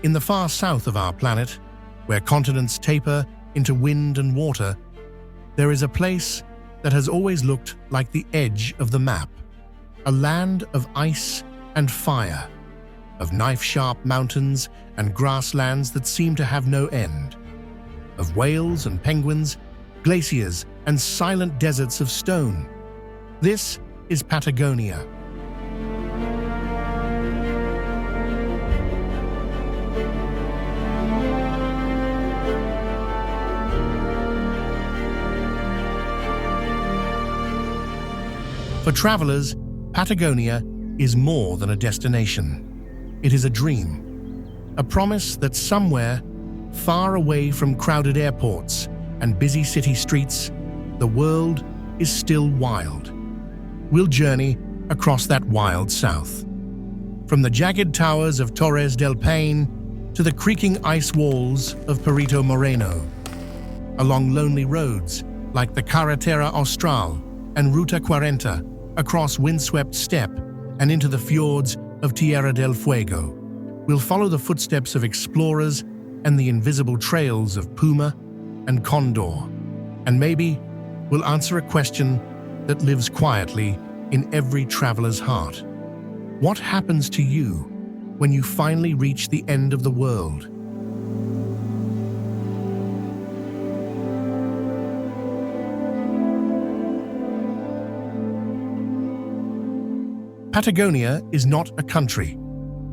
In the far south of our planet, where continents taper into wind and water, there is a place that has always looked like the edge of the map. A land of ice and fire, of knife-sharp mountains and grasslands that seem to have no end, of whales and penguins, glaciers and silent deserts of stone. This is Patagonia. For travelers, Patagonia is more than a destination. It is a dream, a promise that somewhere, far away from crowded airports and busy city streets, the world is still wild. We'll journey across that wild south. From the jagged towers of Torres del Paine to the creaking ice walls of Perito Moreno, along lonely roads like the Carretera Austral and Ruta 40, across windswept steppe and into the fjords of Tierra del Fuego. We'll follow the footsteps of explorers and the invisible trails of puma and condor. And maybe we'll answer a question that lives quietly in every traveler's heart. What happens to you when you finally reach the end of the world? Patagonia is not a country.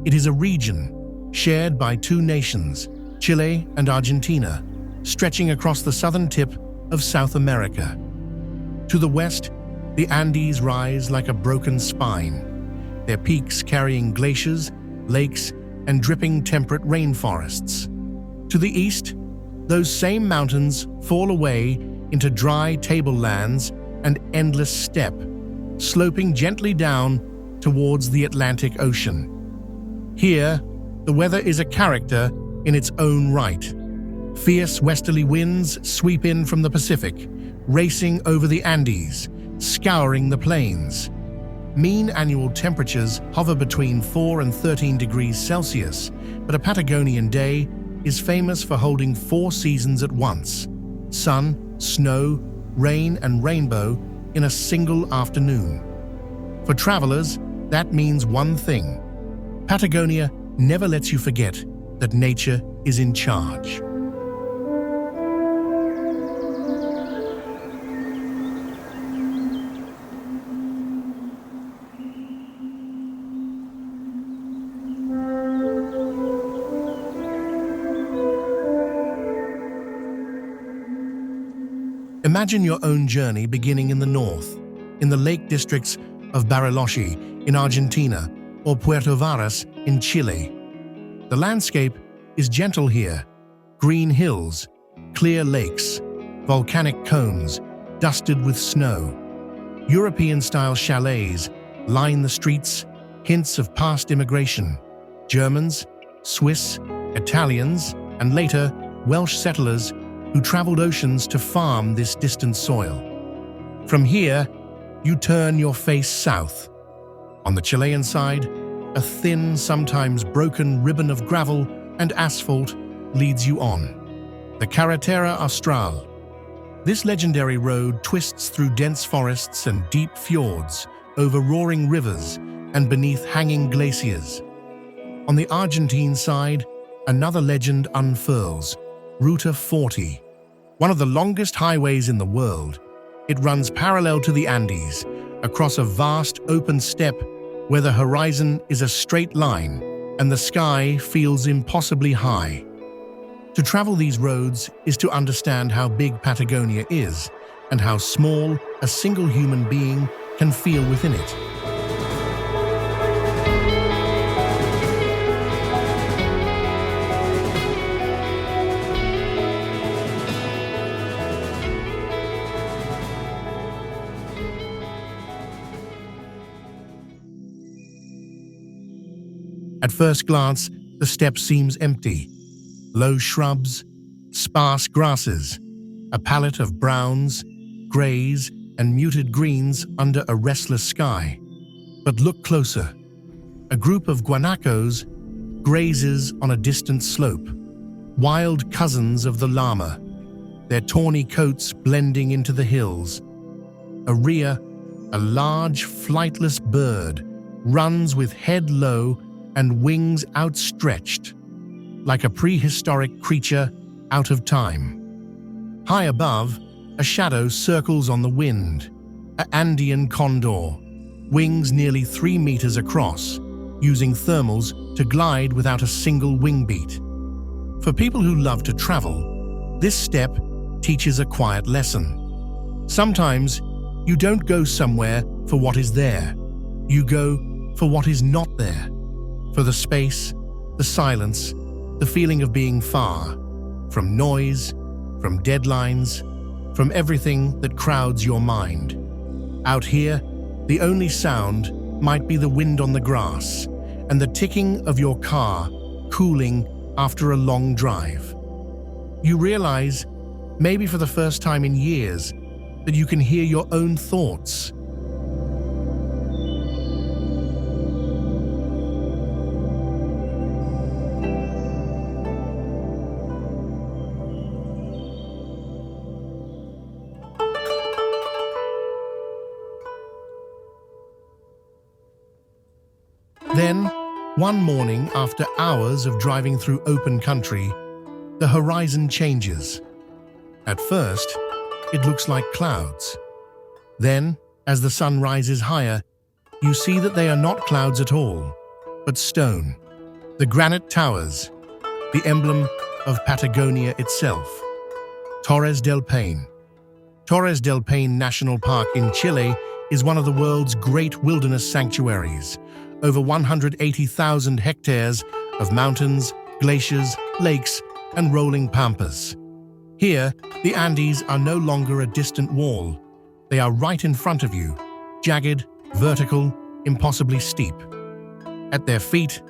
It is a region shared by two nations, Chile and Argentina, stretching across the southern tip of South America. To the west, the Andes rise like a broken spine, their peaks carrying glaciers, lakes, and dripping temperate rainforests. To the east, those same mountains fall away into dry tablelands and endless steppe, sloping gently down towards the Atlantic Ocean. Here, the weather is a character in its own right. Fierce westerly winds sweep in from the Pacific, racing over the Andes, scouring the plains. Mean annual temperatures hover between 4 and 13 degrees Celsius, but a Patagonian day is famous for holding 4 seasons at once: sun, snow, rain, and rainbow in a single afternoon. For travelers, that means one thing: Patagonia never lets you forget that nature is in charge. Imagine your own journey beginning in the north, in the lake districts of Bariloche in Argentina or Puerto Varas in Chile. The landscape is gentle here: green hills, clear lakes, volcanic cones dusted with snow. European-style chalets line the streets, hints of past immigration: Germans, Swiss, Italians, and later Welsh settlers who traveled oceans to farm this distant soil. From here, you turn your face south. On the Chilean side, a thin, sometimes broken ribbon of gravel and asphalt leads you on. The Carretera Austral. This legendary road twists through dense forests and deep fjords, over roaring rivers and beneath hanging glaciers. On the Argentine side, another legend unfurls: Ruta 40. One of the longest highways in the world, it runs parallel to the Andes, across a vast open steppe where the horizon is a straight line and the sky feels impossibly high. To travel these roads is to understand how big Patagonia is and how small a single human being can feel within it. At first glance, the steppe seems empty. Low shrubs, sparse grasses, a palette of browns, greys, and muted greens under a restless sky. But look closer. A group of guanacos, grazes on a distant slope, wild cousins of the llama, their tawny coats blending into the hills. A rhea, a large flightless bird, runs with head low and wings outstretched, like a prehistoric creature out of time. High above, a shadow circles on the wind, an Andean condor, wings nearly 3 meters across, using thermals to glide without a single wing beat. For people who love to travel, this steppe teaches a quiet lesson. Sometimes, you don't go somewhere for what is there. You go for what is not there. For the space, the silence, the feeling of being far, from noise, from deadlines, from everything that crowds your mind. Out here, the only sound might be the wind on the grass and the ticking of your car cooling after a long drive. You realize, maybe for the first time in years, that you can hear your own thoughts. Then, one morning after hours of driving through open country, the horizon changes. At first, it looks like clouds. Then, as the sun rises higher, you see that they are not clouds at all, but stone. The granite towers, the emblem of Patagonia itself. Torres del Paine. Torres del Paine National Park in Chile is one of the world's great wilderness sanctuaries. Over 180,000 hectares of mountains, glaciers, lakes, and rolling pampas. Here, the Andes are no longer a distant wall. They are right in front of you, jagged, vertical, impossibly steep. At their feet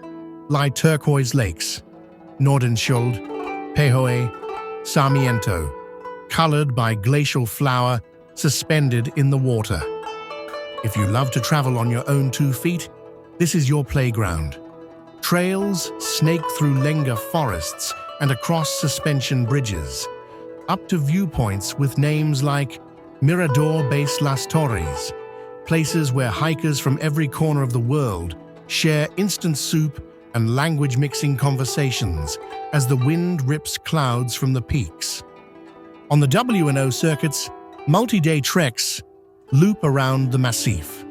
lie turquoise lakes, Nordenskjold, Pejoe, Sarmiento, colored by glacial flour suspended in the water. If you love to travel on your own 2 feet, this is your playground. Trails snake through lenga forests and across suspension bridges, up to viewpoints with names like Mirador Base Las Torres, places where hikers from every corner of the world share instant soup and language-mixing conversations as the wind rips clouds from the peaks. On the W&O circuits, multi-day treks loop around the massif.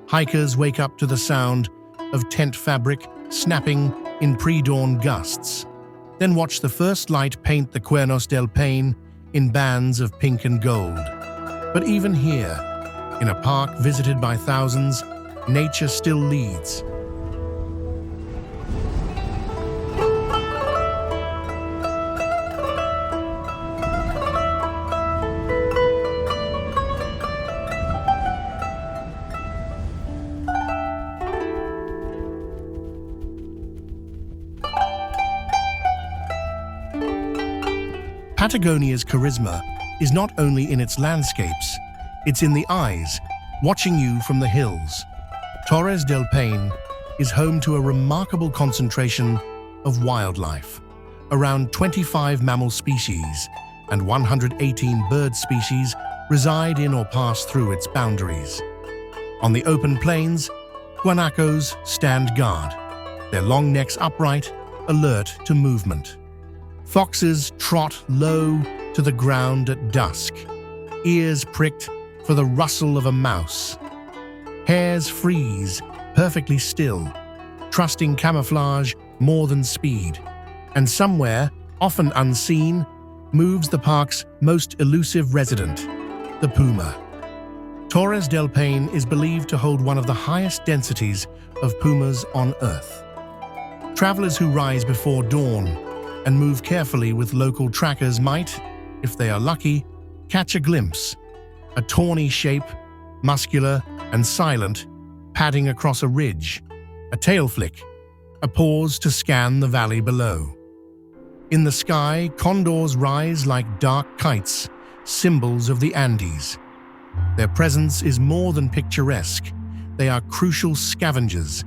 Hikers wake up to the sound of tent fabric snapping in pre-dawn gusts, then watch the first light paint the Cuernos del Paine in bands of pink and gold. But even here, in a park visited by thousands, nature still leads. Patagonia's charisma is not only in its landscapes, it's in the eyes, watching you from the hills. Torres del Paine is home to a remarkable concentration of wildlife. Around 25 mammal species and 118 bird species reside in or pass through its boundaries. On the open plains, guanacos stand guard, their long necks upright, alert to movement. Foxes trot low to the ground at dusk, ears pricked for the rustle of a mouse. Hares freeze, perfectly still, trusting camouflage more than speed. And somewhere, often unseen, moves the park's most elusive resident, the puma. Torres del Paine is believed to hold one of the highest densities of pumas on Earth. Travelers who rise before dawn and move carefully with local trackers might, if they are lucky, catch a glimpse. A tawny shape, muscular and silent, padding across a ridge. A tail flick, a pause to scan the valley below. In the sky, condors rise like dark kites, symbols of the Andes. Their presence is more than picturesque. They are crucial scavengers,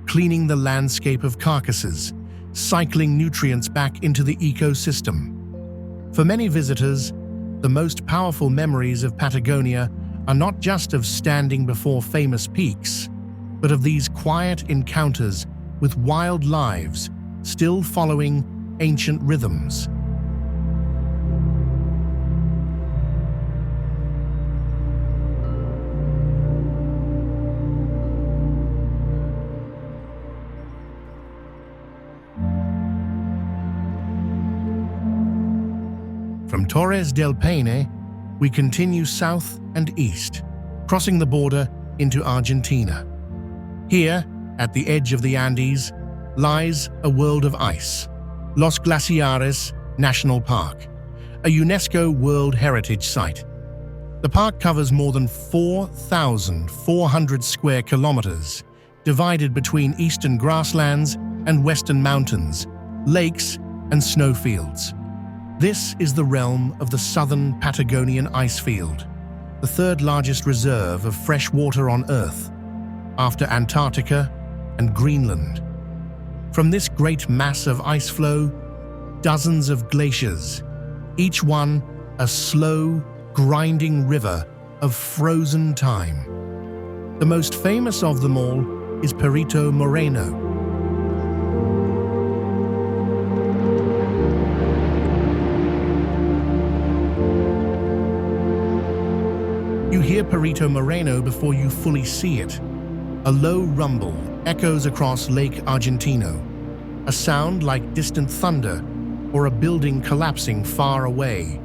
cleaning the landscape of carcasses, cycling nutrients back into the ecosystem. For many visitors, the most powerful memories of Patagonia are not just of standing before famous peaks, but of these quiet encounters with wild lives still following ancient rhythms. From Torres del Paine, we continue south and east, crossing the border into Argentina. Here, at the edge of the Andes, lies a world of ice, Los Glaciares National Park, a UNESCO World Heritage Site. The park covers more than 4,400 square kilometers, divided between eastern grasslands and western mountains, lakes and snowfields. This is the realm of the southern Patagonian icefield, the third largest reserve of fresh water on Earth, after Antarctica and Greenland. From this great mass of ice flow, dozens of glaciers, each one a slow, grinding river of frozen time. The most famous of them all is Perito Moreno. You hear Perito Moreno before you fully see it. A low rumble echoes across Lake Argentino, a sound like distant thunder or a building collapsing far away.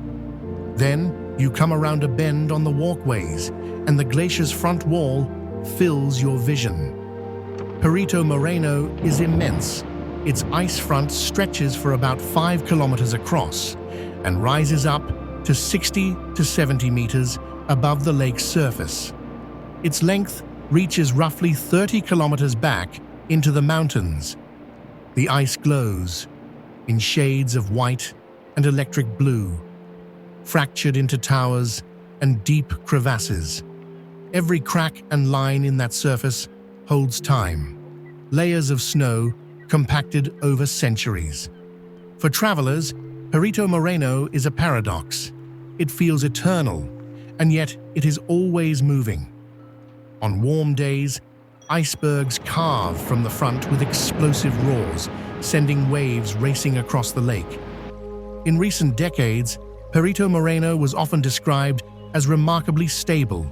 Then you come around a bend on the walkways, and the glacier's front wall fills your vision. Perito Moreno is immense. Its ice front stretches for about 5 kilometers across and rises up to 60 to 70 meters above the lake's surface. Its length reaches roughly 30 kilometers back into the mountains. The ice glows in shades of white and electric blue, fractured into towers and deep crevasses. Every crack and line in that surface holds time, layers of snow compacted over centuries. For travelers, Perito Moreno is a paradox. It feels eternal, and yet it is always moving. On warm days, icebergs carve from the front with explosive roars, sending waves racing across the lake. In recent decades, Perito Moreno was often described as remarkably stable,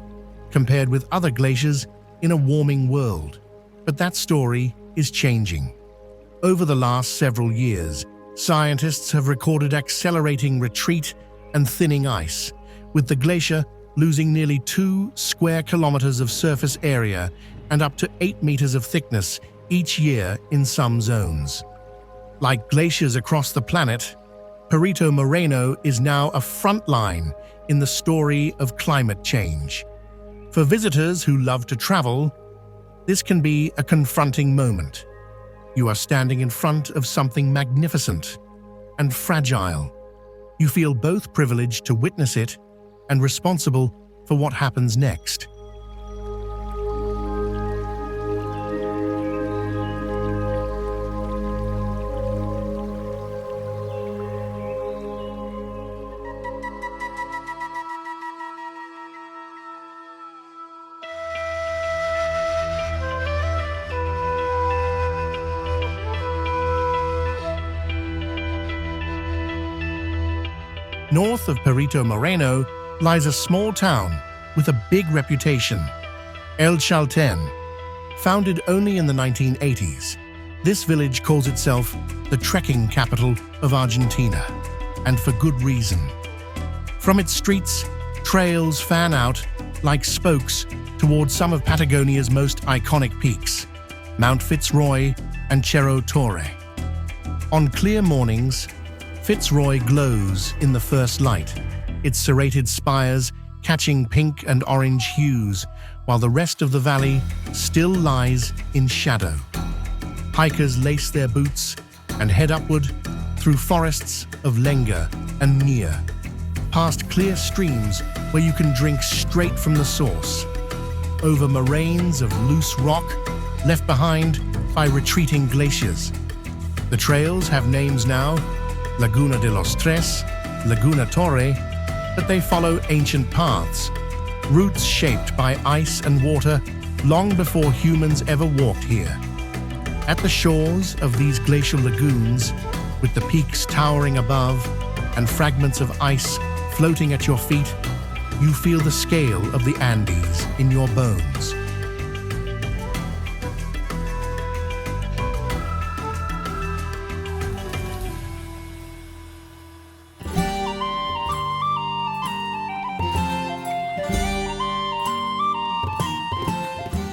compared with other glaciers in a warming world. But that story is changing. Over the last several years, scientists have recorded accelerating retreat and thinning ice, with the glacier losing nearly 2 square kilometers of surface area and up to 8 meters of thickness each year in some zones. Like glaciers across the planet, Perito Moreno is now a front line in the story of climate change. For visitors who love to travel, this can be a confronting moment. You are standing in front of something magnificent and fragile. You feel both privileged to witness it and responsible for what happens next. North of Perito Moreno lies a small town with a big reputation, El Chalten. Founded only in the 1980s, this village calls itself the trekking capital of Argentina, and for good reason. From its streets, trails fan out like spokes towards some of Patagonia's most iconic peaks, Mount Fitzroy and Cerro Torre. On clear mornings, Fitzroy glows in the first light, its serrated spires catching pink and orange hues, while the rest of the valley still lies in shadow. Hikers lace their boots and head upward through forests of lenga and nia, past clear streams where you can drink straight from the source, over moraines of loose rock left behind by retreating glaciers. The trails have names now, Laguna de los Tres, Laguna Torre, but they follow ancient paths, routes shaped by ice and water long before humans ever walked here. At the shores of these glacial lagoons, with the peaks towering above and fragments of ice floating at your feet, you feel the scale of the Andes in your bones.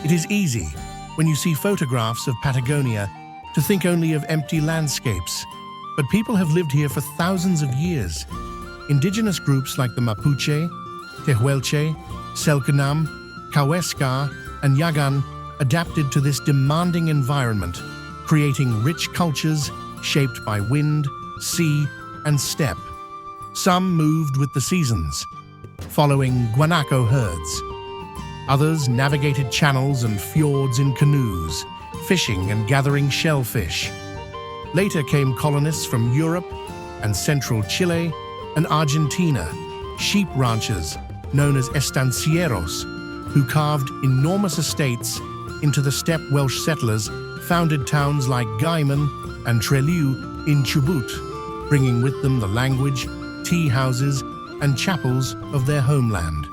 It is easy, when you see photographs of Patagonia, to think only of empty landscapes, but people have lived here for thousands of years. Indigenous groups like the Mapuche, Tehuelche, Selknam, Kawesca, and Yagan adapted to this demanding environment, creating rich cultures shaped by wind, sea, and steppe. Some moved with the seasons, following guanaco herds. Others navigated channels and fjords in canoes, fishing and gathering shellfish. Later came colonists from Europe and central Chile and Argentina, sheep ranchers known as estancieros, who carved enormous estates into the steppe. Welsh settlers founded towns like Gaiman and Trelew in Chubut, bringing with them the language, tea houses, and chapels of their homeland.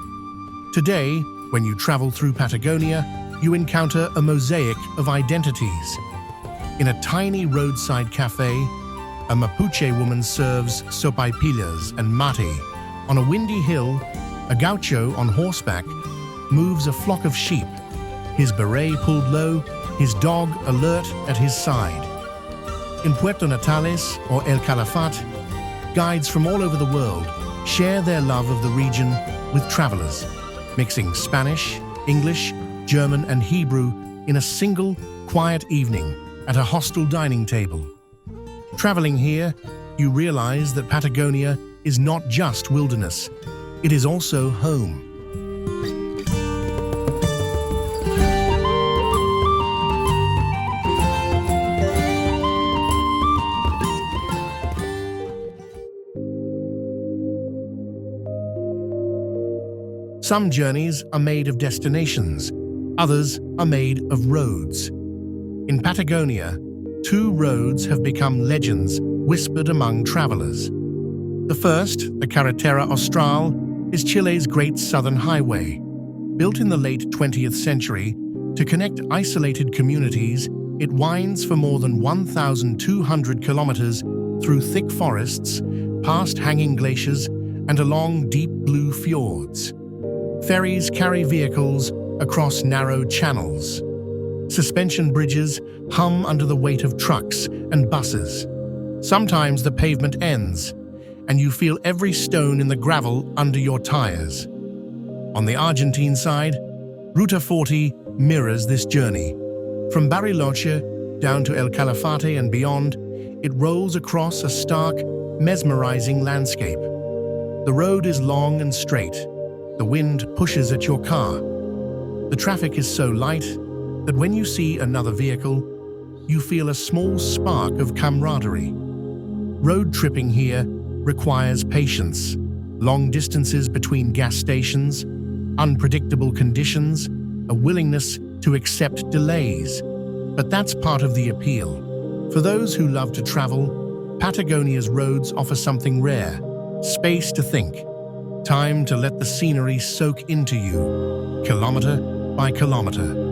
Today, when you travel through Patagonia, you encounter a mosaic of identities. In a tiny roadside cafe, a Mapuche woman serves sopaipillas and mate. On a windy hill, a gaucho on horseback moves a flock of sheep, his beret pulled low, his dog alert at his side. In Puerto Natales or El Calafate, guides from all over the world share their love of the region with travelers, mixing Spanish, English, German, and Hebrew in a single, quiet evening at a hostel dining table. Traveling here, you realize that Patagonia is not just wilderness, it is also home. Some journeys are made of destinations, others are made of roads. In Patagonia, 2 roads have become legends whispered among travelers. The first, the Carretera Austral, is Chile's great southern highway. Built in the late 20th century to connect isolated communities, it winds for more than 1,200 kilometers through thick forests, past hanging glaciers, and along deep blue fjords. Ferries carry vehicles across narrow channels. Suspension bridges hum under the weight of trucks and buses. Sometimes the pavement ends, and you feel every stone in the gravel under your tires. On the Argentine side, Ruta 40 mirrors this journey. From Bariloche down to El Calafate and beyond, it rolls across a stark, mesmerizing landscape. The road is long and straight. The wind pushes at your car. The traffic is so light that when you see another vehicle, you feel a small spark of camaraderie. Road tripping here requires patience, long distances between gas stations, unpredictable conditions, a willingness to accept delays. But that's part of the appeal. For those who love to travel, Patagonia's roads offer something rare: space to think. Time to let the scenery soak into you, kilometer by kilometer.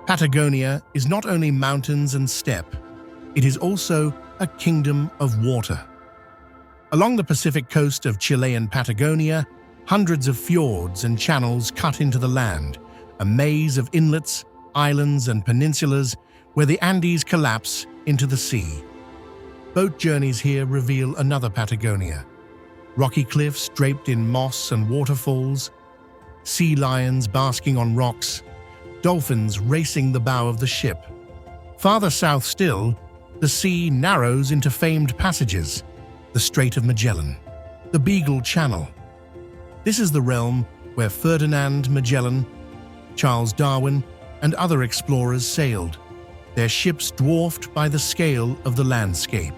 Patagonia is not only mountains and steppe, it is also a kingdom of water. Along the Pacific coast of Chile and Patagonia, hundreds of fjords and channels cut into the land, a maze of inlets, islands, and peninsulas where the Andes collapse into the sea. Boat journeys here reveal another Patagonia. Rocky cliffs draped in moss and waterfalls, sea lions basking on rocks, dolphins racing the bow of the ship. Farther south still, the sea narrows into famed passages, the Strait of Magellan, the Beagle Channel. This is the realm where Ferdinand Magellan, Charles Darwin, and other explorers sailed, their ships dwarfed by the scale of the landscape.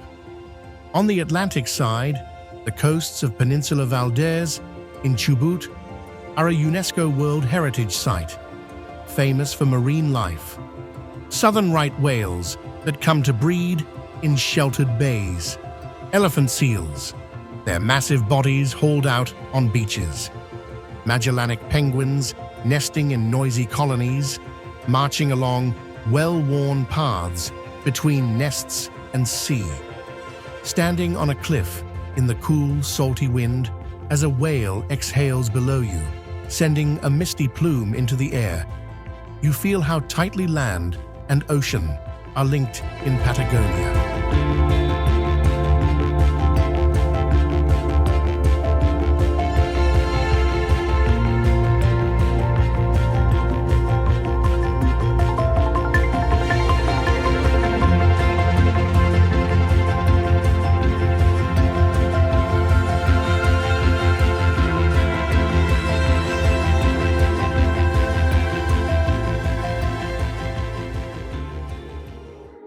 On the Atlantic side, the coasts of Peninsula Valdez in Chubut are a UNESCO World Heritage Site, famous for marine life. Southern right whales that come to breed in sheltered bays. Elephant seals, their massive bodies hauled out on beaches. Magellanic penguins nesting in noisy colonies, marching along well-worn paths between nests and sea. Standing on a cliff in the cool, salty wind as a whale exhales below you, sending a misty plume into the air, you feel how tightly land and ocean are linked in Patagonia.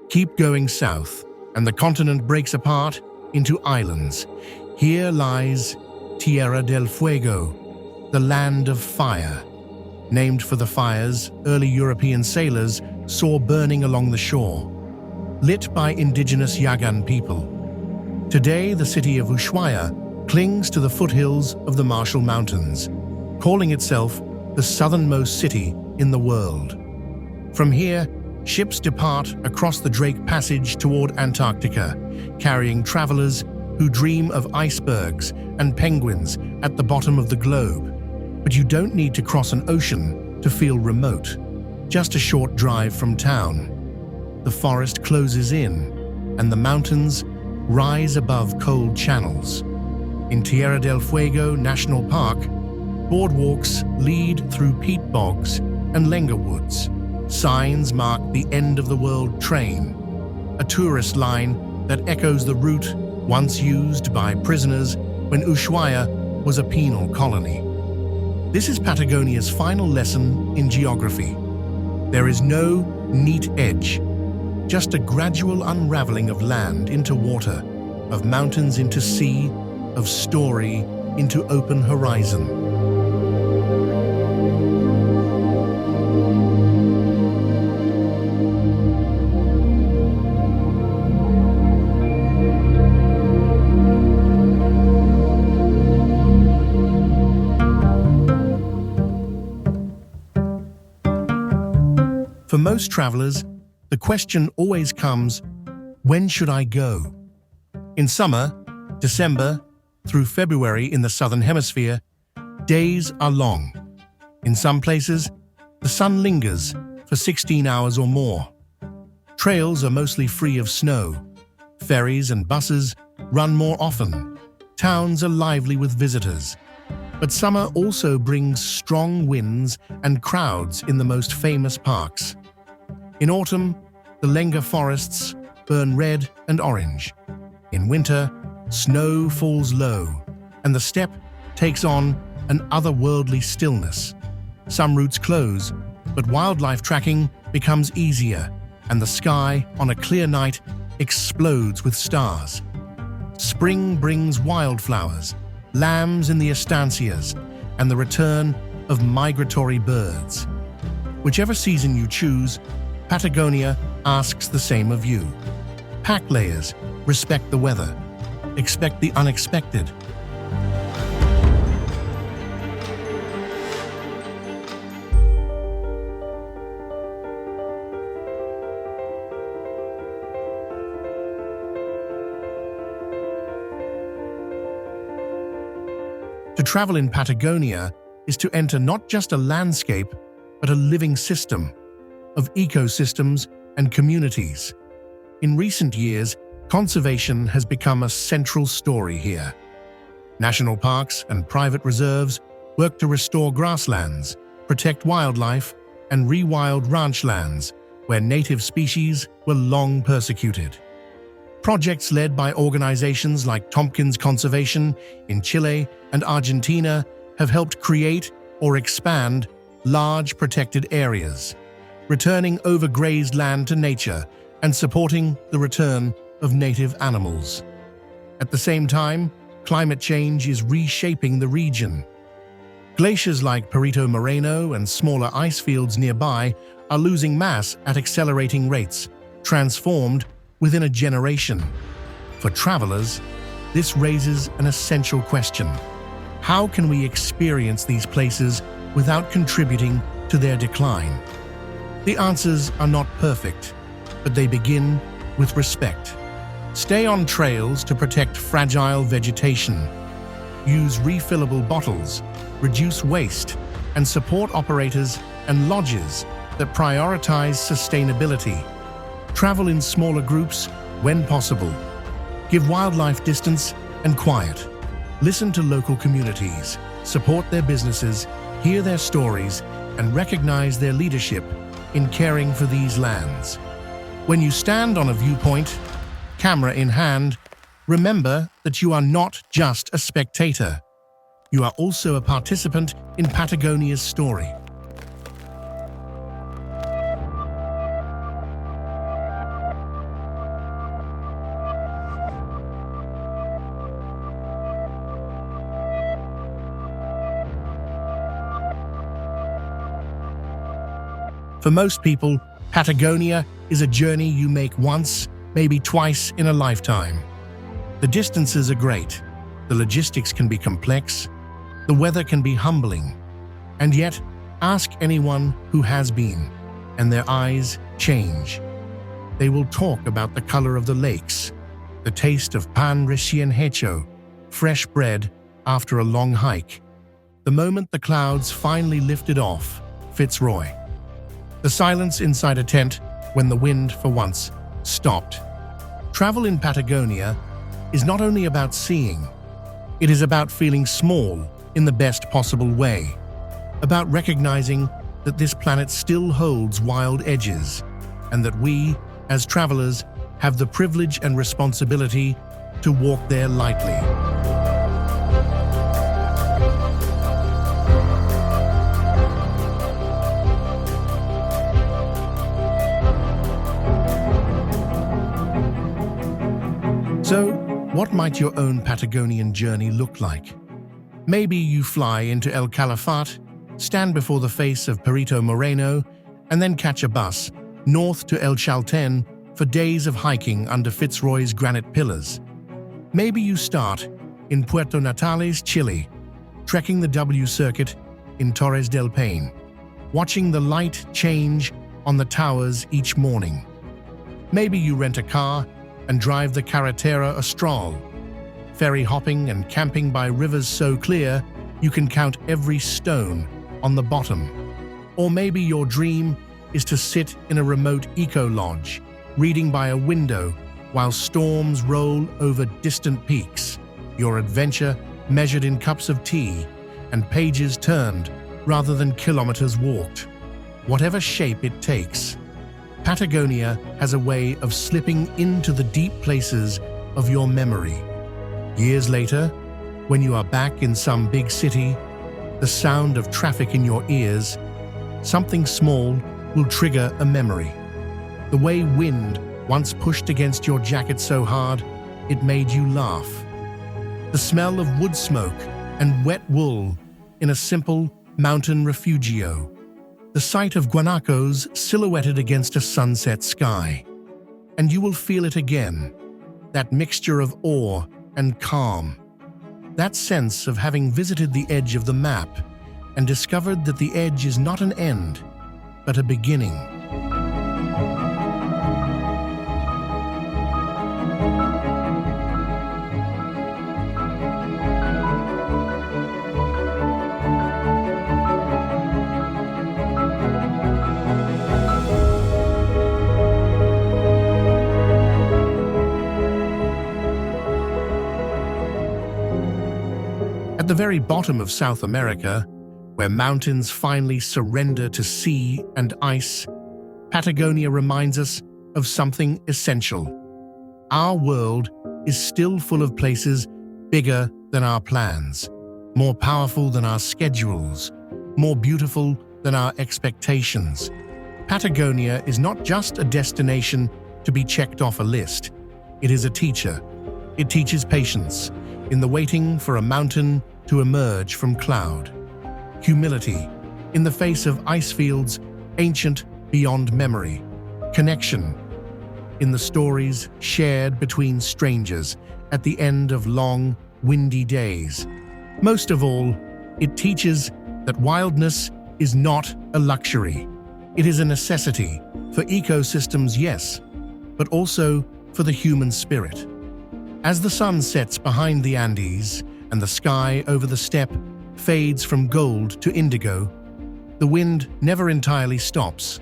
Keep going south, and the continent breaks apart into islands. Here lies Tierra del Fuego, the land of fire, named for the fires early European sailors saw burning along the shore, lit by indigenous Yagan people. Today, the city of Ushuaia clings to the foothills of the Marshall Mountains, calling itself the southernmost city in the world. From here, ships depart across the Drake Passage toward Antarctica, carrying travelers who dream of icebergs and penguins at the bottom of the globe. But you don't need to cross an ocean to feel remote. Just a short drive from town. The forest closes in, and the mountains rise above cold channels. In Tierra del Fuego National Park, boardwalks lead through peat bogs and lenga woods. Signs mark the end of the world train, a tourist line that echoes the route once used by prisoners when Ushuaia was a penal colony. This is Patagonia's final lesson in geography. There is no neat edge, just a gradual unraveling of land into water, of mountains into sea, of story into open horizon. For most travelers, the question always comes, when should I go? In summer, December through February in the Southern Hemisphere, days are long. In some places, the sun lingers for 16 hours or more. Trails are mostly free of snow. Ferries and buses run more often. Towns are lively with visitors. But summer also brings strong winds and crowds in the most famous parks. In autumn, the lenga forests burn red and orange. In winter, snow falls low, and the steppe takes on an otherworldly stillness. Some routes close, but wildlife tracking becomes easier, and the sky on a clear night explodes with stars. Spring brings wildflowers, lambs in the estancias, and the return of migratory birds. Whichever season you choose, Patagonia asks the same of you. Pack layers, respect the weather, expect the unexpected. To travel in Patagonia is to enter not just a landscape, but a living system of ecosystems and communities. In recent years, conservation has become a central story here. National parks and private reserves work to restore grasslands, protect wildlife, and rewild ranch lands where native species were long persecuted. Projects led by organizations like Tompkins Conservation in Chile and Argentina have helped create or expand large protected areas, returning overgrazed land to nature and supporting the return of native animals. At the same time, climate change is reshaping the region. Glaciers like Perito Moreno and smaller ice fields nearby are losing mass at accelerating rates, transformed within a generation. For travelers, this raises an essential question. How can we experience these places without contributing to their decline? The answers are not perfect, but they begin with respect. Stay on trails to protect fragile vegetation. Use refillable bottles, reduce waste, and support operators and lodges that prioritize sustainability. Travel in smaller groups when possible. Give wildlife distance and quiet. Listen to local communities, support their businesses, hear their stories, and recognize their leadership in caring for these lands. When you stand on a viewpoint, camera in hand, remember that you are not just a spectator. You are also a participant in Patagonia's story. For most people, Patagonia is a journey you make once, maybe twice in a lifetime. The distances are great, the logistics can be complex, the weather can be humbling, and yet ask anyone who has been, and their eyes change. They will talk about the color of the lakes, the taste of pan recién hecho, fresh bread after a long hike, the moment the clouds finally lifted off Fitz. The silence inside a tent when the wind, for once, stopped. Travel in Patagonia is not only about seeing, it is about feeling small in the best possible way, about recognizing that this planet still holds wild edges, and that we, as travelers, have the privilege and responsibility to walk there lightly. So, what might your own Patagonian journey look like? Maybe you fly into El Calafate, stand before the face of Perito Moreno, and then catch a bus north to El Chalten for days of hiking under Fitzroy's granite pillars. Maybe you start in Puerto Natales, Chile, trekking the W circuit in Torres del Paine, watching the light change on the towers each morning. Maybe you rent a car and drive the Carretera Austral, ferry hopping and camping by rivers so clear you can count every stone on the bottom. Or maybe your dream is to sit in a remote eco-lodge, reading by a window while storms roll over distant peaks, your adventure measured in cups of tea and pages turned rather than kilometers walked. Whatever shape it takes, Patagonia has a way of slipping into the deep places of your memory. Years later, when you are back in some big city, the sound of traffic in your ears, something small will trigger a memory. The way wind once pushed against your jacket so hard, it made you laugh. The smell of wood smoke and wet wool in a simple mountain refugio. The sight of guanacos silhouetted against a sunset sky. And you will feel it again, that mixture of awe and calm. That sense of having visited the edge of the map and discovered that the edge is not an end, but a beginning. At the very bottom of South America, where mountains finally surrender to sea and ice, Patagonia reminds us of something essential: our world is still full of places bigger than our plans, more powerful than our schedules, more beautiful than our expectations. Patagonia is not just a destination to be checked off a list. It is a teacher. It teaches patience in the waiting for a mountain to emerge from cloud, humility in the face of ice fields ancient beyond memory, connection in the stories shared between strangers at the end of long, windy days. Most of all, it teaches that wildness is not a luxury. It is a necessity for ecosystems, yes, but also for the human spirit. As the sun sets behind the Andes and the sky over the steppe fades from gold to indigo, the wind never entirely stops.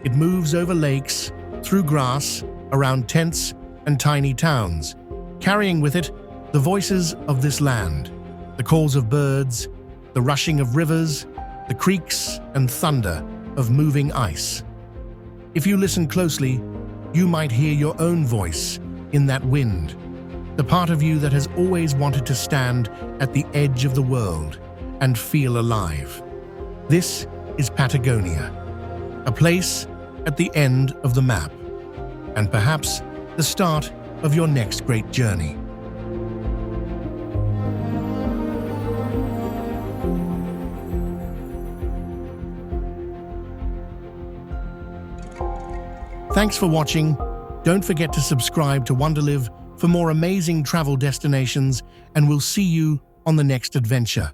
It moves over lakes, through grass, around tents and tiny towns, carrying with it the voices of this land, the calls of birds, the rushing of rivers, the creaks and thunder of moving ice. If you listen closely, you might hear your own voice in that wind, the part of you that has always wanted to stand at the edge of the world and feel alive. This is Patagonia, a place at the end of the map, and perhaps the start of your next great journey. Thanks for watching. Don't forget to subscribe to Wonderlive for more amazing travel destinations, and we'll see you on the next adventure.